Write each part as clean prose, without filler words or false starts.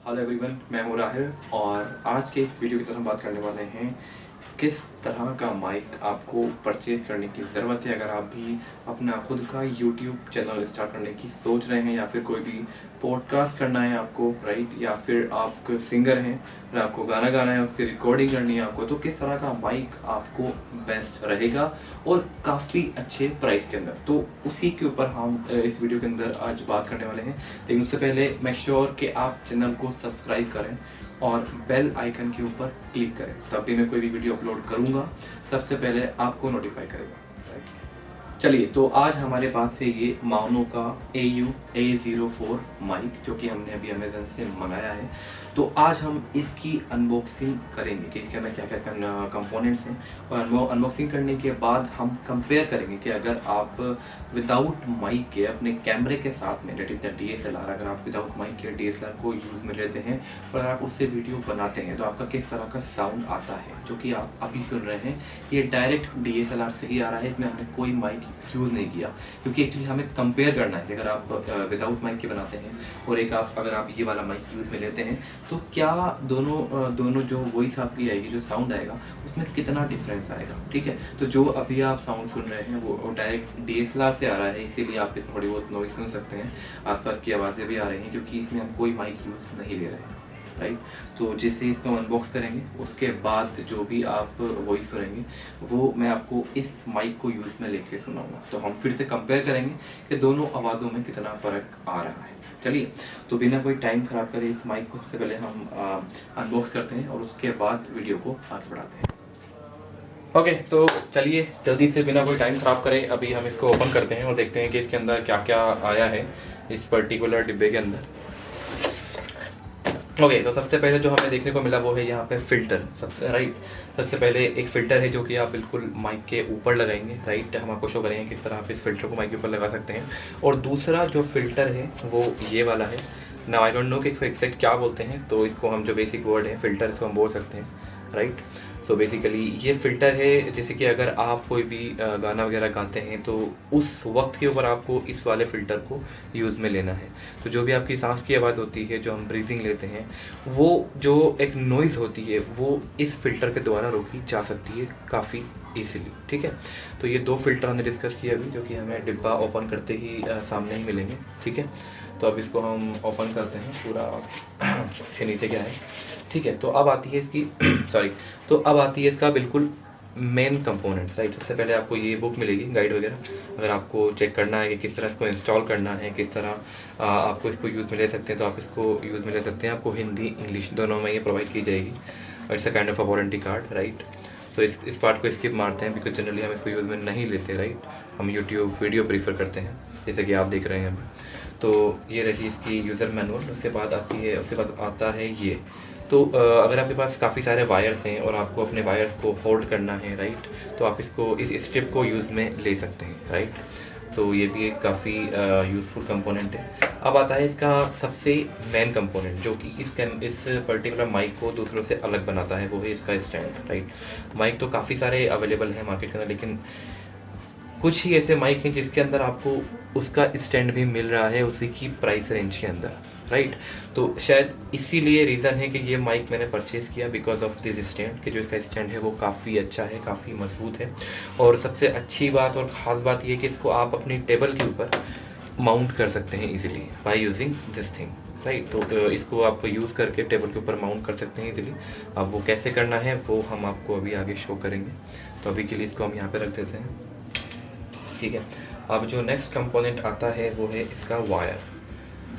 Hello everyone, मैं हूँ राहिल और आज के इस वीडियो की तरफ हम बात करने वाले हैं किस तरह का माइक आपको परचेज़ करने की ज़रूरत है अगर आप भी अपना खुद का यूट्यूब चैनल स्टार्ट करने की सोच रहे हैं या फिर कोई भी पॉडकास्ट करना है आपको, राइट, या फिर आप सिंगर हैं और आपको गाना गाना है, उसकी रिकॉर्डिंग करनी है आपको, तो किस तरह का माइक आपको बेस्ट रहेगा और काफ़ी अच्छे प्राइस के अंदर। तो उसी के ऊपर हम इस वीडियो के अंदर आज बात करने वाले हैं। लेकिन उससे पहले मेक श्योर कि आप चैनल को सब्सक्राइब करें और बेल आइकन के ऊपर क्लिक करें, तब भी मैं कोई भी वीडियो अपलोड करूंगा सबसे पहले आपको नोटिफाई करेगा। चलिए, तो आज हमारे पास है ये माउनो का AU-A04 माइक, जो कि हमने अभी अमेज़न से मंगाया है। तो आज हम इसकी अनबॉक्सिंग करेंगे कि इसके अंदर क्या क्या कंपोनेंट्स हैं, और अनबॉक्सिंग करने के बाद हम कंपेयर करेंगे कि अगर आप विदाउट माइक के अपने कैमरे के साथ में, डेट इज़ द DSLR, अगर आप विदाउट माइक के DSLR को यूज़ में लेते हैं और अगर आप उससे वीडियो बनाते हैं तो आपका किस तरह का साउंड आता है। जो कि आप अभी सुन रहे हैं ये डायरेक्ट DSLR से ही आ रहा है, इसमें हमने कोई माइक यूज़ नहीं किया, क्योंकि एक्चुअली हमें कंपेयर करना है कि अगर आप विदाउट माइक के बनाते हैं और अगर आप ये वाला माइक यूज़ में लेते हैं तो क्या दोनों जो वॉइस आपकी आएगी, जो साउंड आएगा, उसमें कितना डिफरेंस आएगा। ठीक है, तो जो अभी आप साउंड सुन रहे हैं वो डायरेक्ट DSLR से आ रहा है, इसीलिए आप इसमें थोड़ी बहुत नॉइस सुन सकते हैं, आसपास की आवाज़ें भी आ रही हैं, क्योंकि इसमें हम कोई माइक यूज़ नहीं ले रहे हैं, राइट। तो जिससे इसको अनबॉक्स करेंगे उसके बाद जो भी आप वॉइस सुनेंगे वो मैं आपको इस माइक को यूज़ में लेके सुनाऊंगा। तो हम फिर से कंपेयर करेंगे कि दोनों आवाज़ों में कितना फ़र्क आ रहा है। चलिए, तो बिना कोई टाइम ख़राब करे इस माइक को सबसे पहले हम अनबॉक्स करते हैं और उसके बाद वीडियो को आगे बढ़ाते हैं। ओके, तो चलिए जल्दी से बिना कोई टाइम ख़राब करें अभी हम इसको ओपन करते हैं और देखते हैं कि इसके अंदर क्या क्या आया है इस पर्टिकुलर डिब्बे के अंदर। ओके, तो सबसे पहले जो हमें देखने को मिला वो है यहाँ पे फ़िल्टर। सबसे पहले एक फ़िल्टर है जो कि आप बिल्कुल माइक के ऊपर लगाएंगे, राइट। हम आपको शो करेंगे किस तरह आप इस फ़िल्टर को माइक के ऊपर लगा सकते हैं। और दूसरा जो फ़िल्टर है वो ये वाला है ना, आई डोंट नो कि इसको एग्जैक्ट क्या बोलते हैं, तो इसको हम जो बेसिक वर्ड है फ़िल्टर, इसको हम बोल सकते हैं, राइट। सो बेसिकली ये फ़िल्टर है, जैसे कि अगर आप कोई भी गाना वगैरह गाते हैं तो उस वक्त के ऊपर आपको इस वाले फ़िल्टर को यूज़ में लेना है। तो जो भी आपकी सांस की आवाज़ होती है, जो हम ब्रीदिंग लेते हैं, वो जो एक नॉइज़ होती है वो इस फ़िल्टर के द्वारा रोकी जा सकती है काफ़ी ईजीली। ठीक है, तो ये दो फ़िल्टर हमने डिस्कस किए अभी, जो कि हमें डिब्बा ओपन करते ही सामने ही मिलेंगे। ठीक है, तो अब इसको हम ओपन करते हैं पूरा इसके नीचे क्या है। ठीक है, तो अब आती है इसकी सॉरी, तो अब आती है इसका बिल्कुल मेन कंपोनेंट्स, राइट। सबसे पहले आपको ये बुक मिलेगी, गाइड वगैरह, अगर आपको चेक करना है कि किस तरह इसको इंस्टॉल करना है, किस तरह आपको इसको यूज़ में ले सकते हैं, तो आप इसको यूज़ में ले सकते हैं। आपको हिंदी इंग्लिश दोनों में ये प्रोवाइड की जाएगी और it's a kind of a warranty card, right. तो इस पार्ट को स्किप मारते हैं बिकॉज जनरली हम इसको यूज़ में नहीं लेते, राइट। हम यूट्यूब वीडियो प्रीफर करते हैं, जैसे कि आप देख रहे हैं अभी। तो ये रही इसकी यूज़र मैनुअल। उसके बाद आता है ये। तो अगर आपके पास काफ़ी सारे वायर्स हैं और आपको अपने वायर्स को होल्ड करना है, राइट, तो आप इसको इस स्ट्रिप को यूज़ में ले सकते हैं, राइट। तो ये भी एक काफ़ी यूज़फुल कंपोनेंट है। अब आता है इसका सबसे मेन कंपोनेंट, जो कि इस पर्टिकुलर माइक को दूसरों से अलग बनाता है, वो है इसका स्टैंड, राइट। माइक तो काफ़ी सारे अवेलेबल हैं मार्केट के अंदर, लेकिन कुछ ही ऐसे माइक हैं जिसके अंदर आपको उसका स्टैंड भी मिल रहा है उसी की प्राइस रेंज के अंदर, राइट। तो शायद इसीलिए रीज़न है कि ये माइक मैंने परचेज़ किया बिकॉज ऑफ दिस स्टैंड, कि जो इसका स्टैंड है वो काफ़ी अच्छा है, काफ़ी मजबूत है। और सबसे अच्छी बात और ख़ास बात ये कि इसको आप अपनी टेबल के ऊपर माउंट कर सकते हैं easily bye using this thing, right. तो इसको आप यूज़ करके टेबल के ऊपर माउंट कर सकते हैं इजीली। अब वो कैसे करना है वो हम आपको अभी आगे शो करेंगे। तो अभी के लिए इसको हम यहाँ पर रख देते हैं। ठीक है, अब जो नेक्स्ट कंपोनेंट आता है वो है इसका वायर।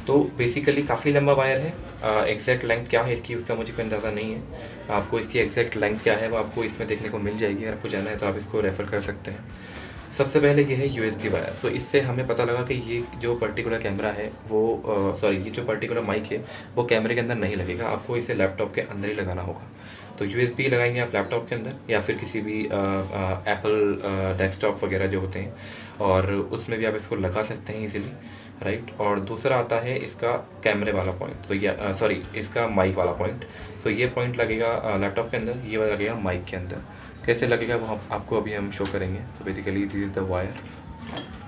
तो बेसिकली काफ़ी लंबा वायर है। एग्जैक्ट लेंथ क्या है इसकी उसका मुझे कोई अंदाज़ा नहीं है। आपको इसकी एग्जैक्ट लेंथ क्या है वो आपको इसमें देखने को मिल जाएगी, अगर आपको जानना है तो आप इसको रेफ़र कर सकते हैं। सबसे पहले ये है USB वायर। सो इससे हमें पता लगा कि ये जो पर्टिकुलर कैमरा है वो ये जो पर्टिकुलर माइक है वो कैमरे के अंदर नहीं लगेगा, आपको इसे लैपटॉप के अंदर ही लगाना होगा। तो USB लगाएंगे आप लैपटॉप के अंदर या फिर किसी भी एप्पल डेस्कटॉप वगैरह जो होते हैं, और उसमें भी आप इसको लगा सकते हैं इजीली, राइट। और दूसरा आता है इसका कैमरे वाला पॉइंट, तो ये इसका माइक वाला पॉइंट। तो ये पॉइंट लगेगा लैपटॉप के अंदर, ये वाला लगेगा माइक के अंदर। कैसे लगेगा वो आपको अभी हम शो करेंगे। तो basically this is the wire,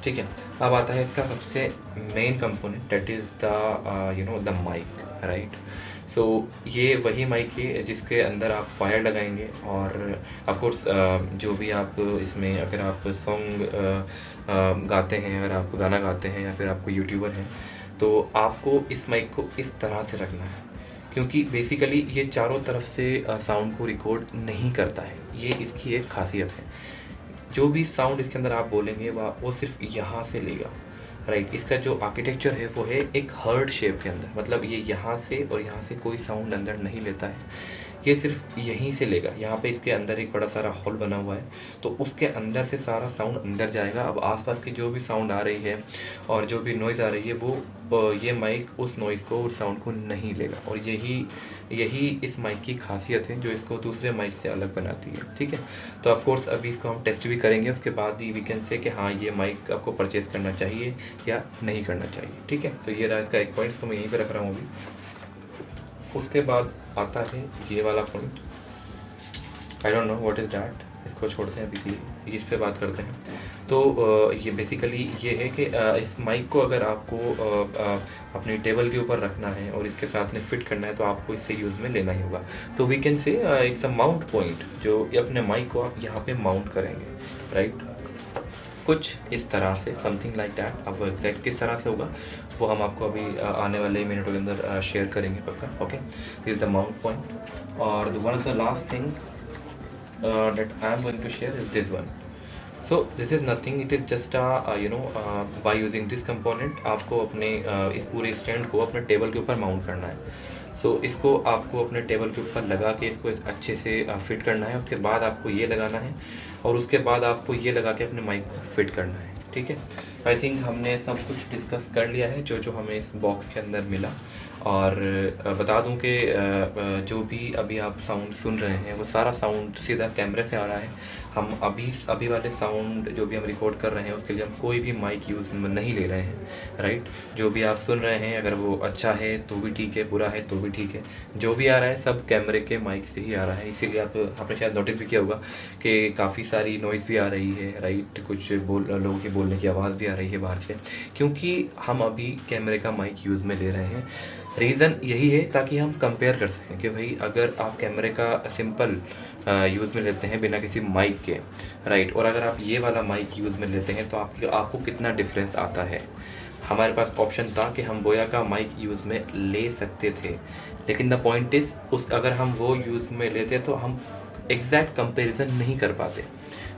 ठीक है। अब आता है इसका सबसे main component, that is the the mic, right. So ये वही माइक है जिसके अंदर आप फायर लगाएंगे और ऑफ कोर्स जो भी आप इसमें अगर आप सॉन्ग गाते हैं, अगर आप गाना गाते हैं या फिर आपको यूट्यूबर हैं, तो आपको इस माइक को इस तरह से रखना है, क्योंकि बेसिकली ये चारों तरफ से साउंड को रिकॉर्ड नहीं करता है। ये इसकी एक खासियत है। जो भी साउंड इसके अंदर आप बोलेंगे वो सिर्फ यहाँ से लेगा, राइट। इसका जो आर्किटेक्चर है वो है एक हर्ट शेप के अंदर, मतलब ये यहाँ से और यहाँ से कोई साउंड अंदर नहीं लेता है, ये सिर्फ यहीं से लेगा। यहाँ पे इसके अंदर एक बड़ा सारा हॉल बना हुआ है, तो उसके अंदर से सारा साउंड अंदर जाएगा। अब आसपास की जो भी साउंड आ रही है और जो भी नॉइज़ आ रही है वो ये माइक उस नॉइज़ को, उस साउंड को नहीं लेगा, और यही इस माइक की खासियत है जो इसको दूसरे माइक से अलग बनाती है, ठीक है। तो ऑफ कोर्स अभी इसको हम टेस्ट भी करेंगे, उसके बाद ही वी कैन से कि हाँ ये माइक आपको परचेज़ करना चाहिए या नहीं करना चाहिए, ठीक है। तो ये रहा इसका एक पॉइंट, तो मैं यहीं पे रख रहा हूँ अभी। उसके बाद आता है ये वाला point, I don't know what is that, इसको छोड़ते हैं अभी, इस पे बात करते हैं। तो ये बेसिकली ये है कि इस माइक को अगर आपको अपनी टेबल के ऊपर रखना है और इसके साथ में फिट करना है, तो आपको इससे यूज़ में लेना ही होगा। तो we can say it's a mount point, जो अपने माइक को आप यहाँ पे माउंट करेंगे, राइट। कुछ इस तरह से, समथिंग लाइक दैट। अब वो एग्जैक्ट किस तरह से होगा वो हम आपको अभी आने वाले मिनटों के अंदर शेयर करेंगे पक्का, okay. This is the mount point, और the one of the last thing that I am going to share is this one. So this is nothing, it is just by using this component आपको अपने इस पूरे stand को अपने table के ऊपर mount करना है। सो इसको आपको अपने टेबल के ऊपर लगा के इसको अच्छे से फिट करना है। उसके बाद आपको ये लगाना है और उसके बाद आपको ये लगा के अपने माइक को फिट करना है, ठीक है। आई थिंक हमने सब कुछ डिस्कस कर लिया है जो जो हमें इस बॉक्स के अंदर मिला। और बता दूं कि जो भी अभी आप साउंड सुन रहे हैं वो सारा साउंड सीधा कैमरे से आ रहा है। हम अभी वाले साउंड जो भी हम रिकॉर्ड कर रहे हैं उसके लिए हम कोई भी माइक यूज़ नहीं ले रहे हैं, राइट। जो भी आप सुन रहे हैं अगर वो अच्छा है तो भी ठीक है, बुरा है तो भी ठीक है, जो भी आ रहा है सब कैमरे के माइक से ही आ रहा है। इसीलिए आपने शायद नोटिस भी किया होगा कि काफ़ी सारी नॉइज़ भी आ रही है, राइट। कुछ लोगों की बोलने की आवाज़ भी आ रही है बाहर से, क्योंकि हम अभी कैमरे का माइक यूज़ में ले रहे हैं। रीज़न यही है ताकि हम कंपेयर कर सकें कि भाई अगर आप कैमरे का सिंपल यूज़ में लेते हैं बिना किसी माइक के, राइट, और अगर आप ये वाला माइक यूज़ में लेते हैं तो आपको कितना डिफरेंस आता है। हमारे पास ऑप्शन था कि हम बोया का माइक यूज़ में ले सकते थे, लेकिन द पॉइंट इज़ अगर हम वो यूज़ में लेते तो हम एग्जैक्ट कंपैरिजन नहीं कर पाते,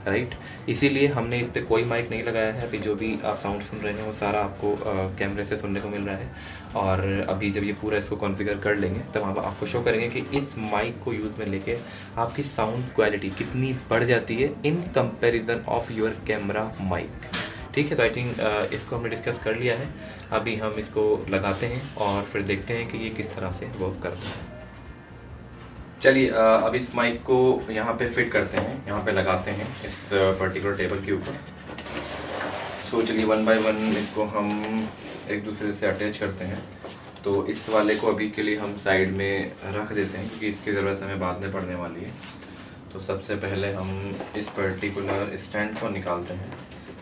राइट। इसीलिए हमने इस पर कोई माइक नहीं लगाया है। अभी जो भी आप साउंड सुन रहे हैं वो सारा आपको कैमरे से सुनने को मिल रहा है, और अभी जब ये पूरा इसको कॉन्फ़िगर कर लेंगे तब हम आपको शो करेंगे कि इस माइक को यूज़ में लेके आपकी साउंड क्वालिटी कितनी बढ़ जाती है in comparison of your camera mic, ठीक है। तो आई थिंक इसको हमने डिस्कस कर लिया है। अभी हम इसको लगाते हैं और फिर देखते हैं कि ये किस तरह से वर्क करता है। चलिए अब इस माइक को यहाँ पे फिट करते हैं, यहाँ पे लगाते हैं इस पर्टिकुलर टेबल के ऊपर। सो चलिए वन बाय वन इसको हम एक दूसरे से अटैच करते हैं। तो इस वाले को अभी के लिए हम साइड में रख देते हैं क्योंकि इसकी ज़रूरत हमें बाद में पड़ने वाली है। तो सबसे पहले हम इस पर्टिकुलर स्टैंड को निकालते हैं।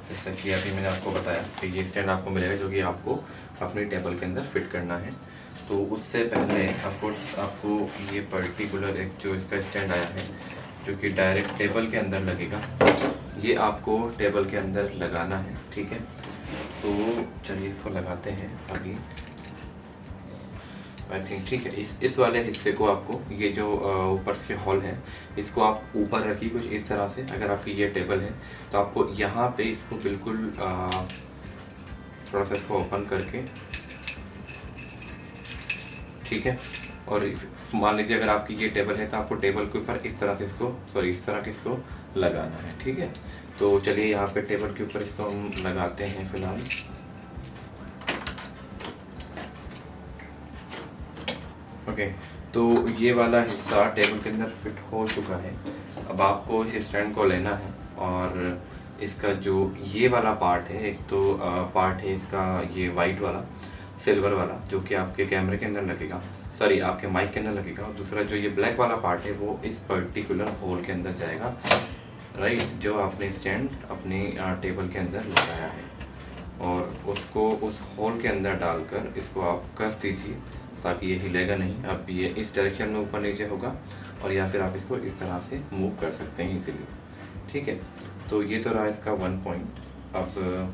जैसा कि अभी मैंने आपको बताया कि ये स्टैंड आपको मिलेगा जो कि आपको अपनी टेबल के अंदर फिट करना है। तो उससे पहले ऑफ कोर्स आपको ये पर्टिकुलर एक जो इसका स्टैंड आया है जो कि डायरेक्ट टेबल के अंदर लगेगा, ये आपको टेबल के अंदर लगाना है, ठीक है। तो चलिए इसको लगाते हैं अभी। आई थिंक ठीक है। इस वाले हिस्से को आपको ये जो ऊपर से हॉल है इसको आप ऊपर रखिए कुछ इस तरह से। अगर आपकी ये टेबल है तो आपको यहाँ पे इसको बिल्कुल थोड़ा सा इसको ओपन करके, ठीक है। और मान लीजिए अगर आपकी ये टेबल है तो आपको टेबल के ऊपर इस तरह से इस तरह के इसको लगाना है, ठीक है। तो चलिए यहाँ पे टेबल के ऊपर इसको हम लगाते हैं फिलहाल। ओके, तो ये वाला हिस्सा टेबल के अंदर फिट हो चुका है। अब आपको इस स्टैंड को लेना है और इसका जो ये वाला पार्ट है, एक तो पार्ट है इसका ये वाइट वाला सिल्वर वाला जो कि आपके कैमरे के अंदर लगेगा, सॉरी आपके माइक के अंदर लगेगा, और दूसरा जो ये ब्लैक वाला पार्ट है वो इस पर्टिकुलर होल के अंदर जाएगा, राइट, जो आपने स्टैंड अपनी टेबल के अंदर लगाया है। और उसको उस होल के अंदर डालकर इसको आप कस दीजिए ताकि ये हिलेगा नहीं। अब ये इस डायरेक्शन में ऊपर नीचे होगा, और या फिर आप इसको इस तरह से मूव कर सकते हैं इजीली, ठीक है। तो ये तो रहा इसका 1 पॉइंट। अब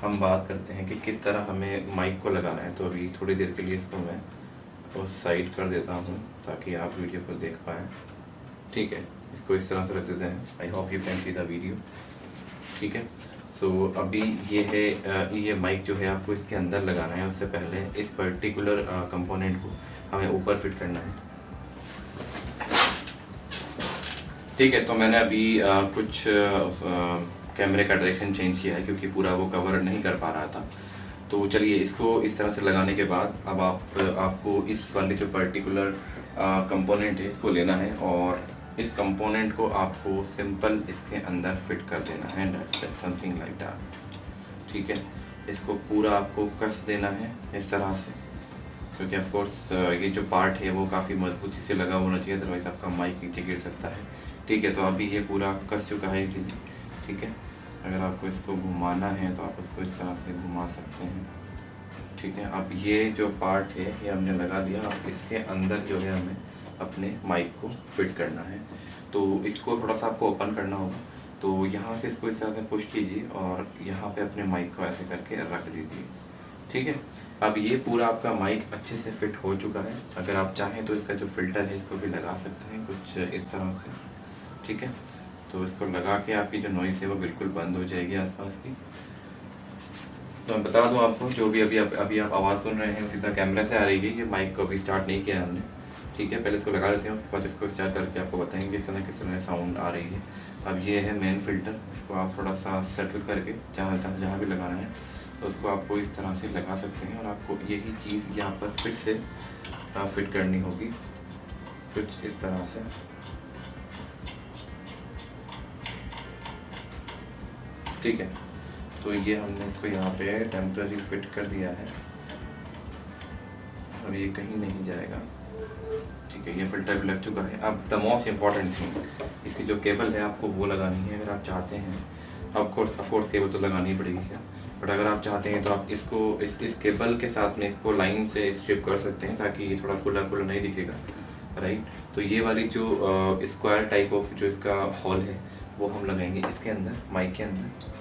हम बात करते हैं कि किस तरह हमें माइक को लगाना है। तो अभी थोड़ी देर के लिए इसको मैं उस साइड कर देता हूँ ताकि आप वीडियो को देख पाएँ, ठीक है। इसको इस तरह से रख देते हैं। I hope you can see the video, ठीक है। सो अभी ये है, ये माइक जो है आपको इसके अंदर लगाना है। उससे पहले इस पर्टिकुलर कंपोनेंट को हमें ऊपर फिट करना है, ठीक है। तो मैंने अभी कुछ कैमरे का डायरेक्शन चेंज किया है क्योंकि पूरा वो कवर नहीं कर पा रहा था। तो चलिए इसको इस तरह से लगाने के बाद अब आपको इस वाले जो पर्टिकुलर कंपोनेंट है इसको लेना है, और इस कंपोनेंट को आपको सिंपल इसके अंदर फिट कर देना है। That's it, something like that, ठीक है। इसको पूरा आपको कस देना है इस तरह से, क्योंकि ऑफ कोर्स ये जो पार्ट है वो काफ़ी मजबूती से लगा होना चाहिए, अदरवाइज़ आपका माइक नीचे गिर सकता है, ठीक है। तो अभी ये पूरा कस चुका है इसीलिए, ठीक है। अगर आपको इसको घुमाना है तो आप उसको इस तरह से घुमा सकते हैं, ठीक है। अब ये जो पार्ट है ये हमने लगा दिया। अब इसके अंदर जो है हमें अपने माइक को फिट करना है। तो इसको थोड़ा सा आपको ओपन करना होगा। तो यहाँ से इसको इस तरह से पुश कीजिए और यहाँ पे अपने माइक को ऐसे करके रख दीजिए, ठीक है। अब ये पूरा आपका माइक अच्छे से फिट हो चुका है। अगर आप चाहें तो इसका जो फिल्टर है इसको भी लगा सकते हैं कुछ इस तरह से, ठीक है। तो इसको लगा के आपकी जो नॉइस है वो बिल्कुल बंद हो जाएगी आसपास की। तो मैं बता दूं आपको, जो भी अभी आप आवाज़ सुन रहे हैं सीधा कैमरा से आ रही है। ये माइक को अभी स्टार्ट नहीं किया हमने, ठीक है। पहले इसको लगा लेते हैं, उसके बाद इसको स्टार्ट करके आपको बताएंगे इस तरह किस तरह साउंड आ रही है। अब ये है मेन फ़िल्टर, इसको आप थोड़ा सा सेटल करके जहाँ भी लगाना है तो उसको आपको इस तरह से लगा सकते हैं, और आपको यही चीज़ यहाँ पर फिर से फिट करनी होगी कुछ इस तरह से, ठीक है। तो ये हमने इसको यहाँ पे टेम्पररी फिट कर दिया है, और ये कहीं नहीं जाएगा, ठीक है। ये फिल्टर भी लग चुका है। अब द मोस्ट इम्पॉर्टेंट थिंग, इसकी जो केबल है आपको वो लगानी है। अगर आप चाहते हैं, ऑफकोर्स केबल तो लगानी ही पड़ेगी क्या, बट अगर आप चाहते हैं तो आप इसको इस केबल के साथ में इसको लाइन से स्ट्रिप कर सकते हैं ताकि ये थोड़ा खुला खुला नहीं दिखेगा, राइट। तो ये वाली जो स्क्वायर टाइप ऑफ जो इसका हॉल है वो हम लगाएंगे इसके अंदर, माइक के अंदर,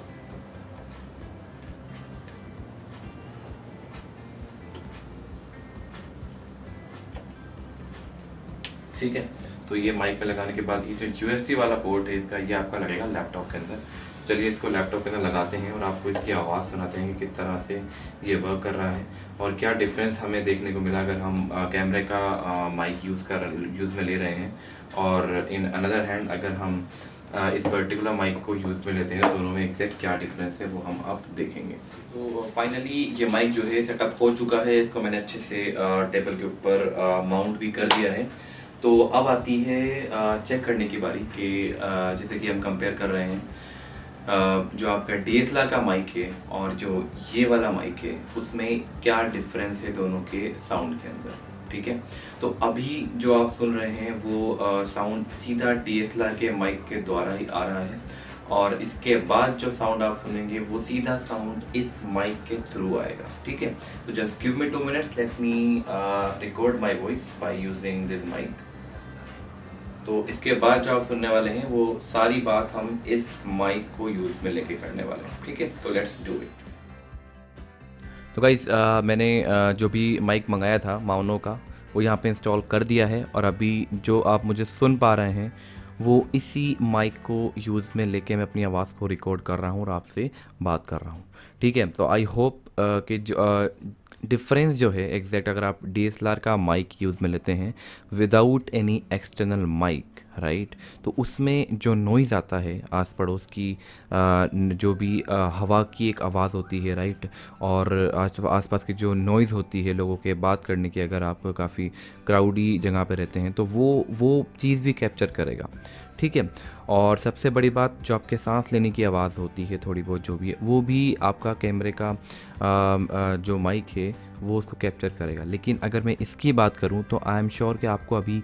ठीक है। तो ये माइक पे लगाने के बाद ये जो USB वाला पोर्ट है इसका, ये आपका लगेगा लैपटॉप के अंदर। चलिए इसको लैपटॉप के अंदर लगाते हैं और आपको इसकी आवाज़ सुनाते हैं कि किस तरह से ये वर्क कर रहा है और क्या डिफरेंस हमें देखने को मिला अगर हम कैमरे का माइक यूज़ में ले रहे हैं, और इन अनदर हैंड अगर हम इस पर्टिकुलर माइक को यूज़ में लेते हैं, दोनों में एग्जैक्ट क्या डिफरेंस है वो हम अब देखेंगे। तो फाइनली ये माइक जो है सेटअप हो चुका है। इसको मैंने अच्छे से टेबल के ऊपर माउंट भी कर दिया है। तो अब आती है चेक करने की बारी कि जैसे कि हम कंपेयर कर रहे हैं जो आपका DSLR का माइक है और जो ये वाला माइक है उसमें क्या डिफरेंस है दोनों के साउंड के अंदर, ठीक है। तो अभी जो आप सुन रहे हैं वो साउंड सीधा DSLR के माइक के द्वारा ही आ रहा है, और इसके बाद जो साउंड आप सुनेंगे वो सीधा साउंड इस माइक के थ्रू आएगा, ठीक है। तो just give me 2 minutes, let me record my voice by using this mic. तो इसके बाद जो आप सुनने वाले हैं वो सारी बात हम इस माइक को यूज़ में लेके करने वाले हैं, ठीक है। तो लेट्स डू इट। तो गाइस मैंने जो भी माइक मंगाया था माउनो का वो यहाँ पे इंस्टॉल कर दिया है, और अभी जो आप मुझे सुन पा रहे हैं वो इसी माइक को यूज़ में लेके मैं अपनी आवाज़ को रिकॉर्ड कर रहा हूँ और आपसे बात कर रहा हूँ, ठीक है। तो आई होप कि जो डिफरेंस जो है एग्जैक्ट, अगर आप DSLR का माइक यूज़ में लेते हैं without any external mic, right, तो उसमें जो नॉइज़ आता है आस पड़ोस की जो भी हवा की एक आवाज़ होती है, राइट, और आसपास की जो नॉइज़ होती है लोगों के बात करने की, अगर आप काफ़ी क्राउडी जगह पे रहते हैं तो वो चीज़ भी कैप्चर करेगा, ठीक है। और सबसे बड़ी बात, जो आपके सांस लेने की आवाज़ होती है थोड़ी बहुत जो भी है, वो भी आपका कैमरे का जो माइक है वो उसको कैप्चर करेगा। लेकिन अगर मैं इसकी बात करूं तो आई एम श्योर कि आपको अभी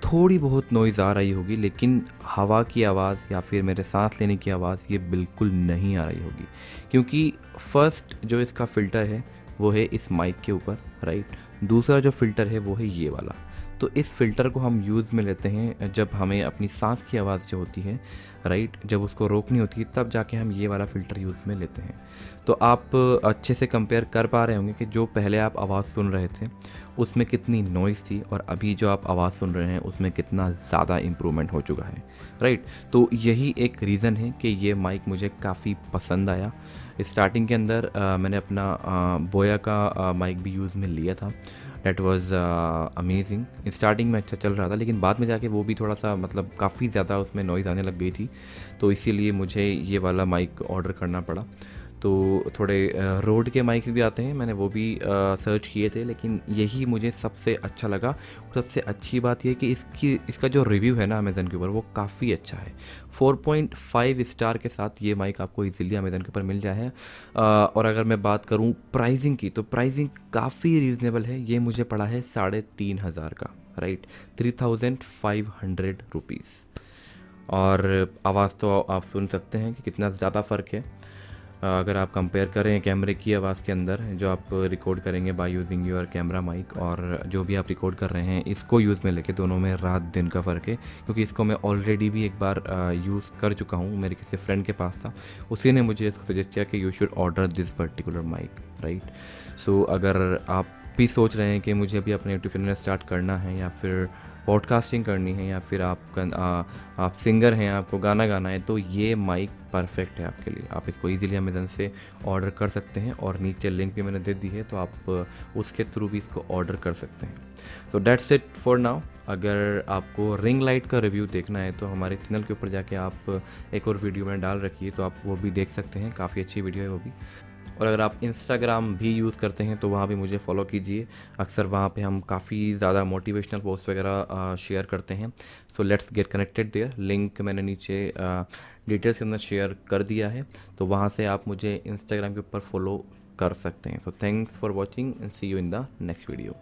थोड़ी बहुत नॉइज़ आ रही होगी, लेकिन हवा की आवाज़ या फिर मेरे सांस लेने की आवाज़ ये बिल्कुल नहीं आ रही होगी, क्योंकि फर्स्ट जो इसका फ़िल्टर है वो है इस माइक के ऊपर, राइट। दूसरा जो फ़िल्टर है वो है ये वाला। तो इस फ़िल्टर को हम यूज़ में लेते हैं जब हमें अपनी सांस की आवाज़ जो होती है, राइट, जब उसको रोकनी होती है तब जाके हम ये वाला फ़िल्टर यूज़ में लेते हैं। तो आप अच्छे से कंपेयर कर पा रहे होंगे कि जो पहले आप आवाज़ सुन रहे थे उसमें कितनी नॉइज़ थी और अभी जो आप आवाज़ सुन रहे हैं उसमें कितना ज़्यादा इम्प्रूवमेंट हो चुका है, राइट। तो यही एक रीज़न है कि ये माइक मुझे काफ़ी पसंद आया। स्टार्टिंग के अंदर मैंने अपना बोया का माइक भी यूज़ में लिया था। That was amazing. स्टार्टिंग में अच्छा चल रहा था, लेकिन बाद में जाके वो भी थोड़ा सा मतलब काफ़ी ज़्यादा उसमें नॉइज़ आने लग गई थी, तो इसीलिए मुझे ये वाला माइक ऑर्डर करना पड़ा। तो थोड़े रोड के माइक भी आते हैं, मैंने वो भी सर्च किए थे, लेकिन यही मुझे सबसे अच्छा लगा। सबसे अच्छी बात ये कि इसका जो रिव्यू है ना अमेज़न के ऊपर वो काफ़ी अच्छा है। 4.5 स्टार के साथ ये माइक आपको इजीली अमेज़न के ऊपर मिल जाए। और अगर मैं बात करूँ प्राइसिंग की, तो प्राइसिंग काफ़ी रीज़नेबल है। ये मुझे पड़ा है 3,500 का, राइट, 3,500 रुपीज़। और आवाज़ तो आप सुन सकते हैं कि कितना ज़्यादा फ़र्क है। अगर आप कंपेयर करें कैमरे की आवाज़ के अंदर जो आप रिकॉर्ड करेंगे by using your camera mic, और जो भी आप रिकॉर्ड कर रहे हैं इसको यूज़ में लेके, दोनों में रात दिन का फ़र्क है। क्योंकि इसको मैं ऑलरेडी भी एक बार यूज़ कर चुका हूँ, मेरे किसी फ्रेंड के पास था, उसी ने मुझे इसको सजेस्ट किया कि you should order this particular mic, right. So अगर आप भी सोच रहे हैं कि मुझे भी अपने यूट्यूब चैनल स्टार्ट करना है, या फिर पॉडकास्टिंग करनी है, या फिर आप सिंगर हैं, आपको गाना गाना है, तो ये माइक परफेक्ट है आपके लिए। आप इसको इजीली अमेज़न से ऑर्डर कर सकते हैं, और नीचे लिंक भी मैंने दे दी है, तो आप उसके थ्रू भी इसको ऑर्डर कर सकते हैं। तो दैट्स इट फॉर नाउ। अगर आपको रिंग लाइट का रिव्यू देखना है तो हमारे चैनल के ऊपर जाके आप एक और वीडियो मैंने डाल रखी है, तो आप वो भी देख सकते हैं, काफ़ी अच्छी वीडियो है वो भी। और अगर आप इंस्टाग्राम भी यूज़ करते हैं तो वहाँ भी मुझे फॉलो कीजिए। अक्सर वहाँ पे हम काफ़ी ज़्यादा मोटिवेशनल पोस्ट वगैरह शेयर करते हैं। So let's get connected there. Link मैंने नीचे डिटेल्स के अंदर शेयर कर दिया है, तो वहाँ से आप मुझे इंस्टाग्राम के ऊपर फॉलो कर सकते हैं। So thanks for watching and see you in the next video.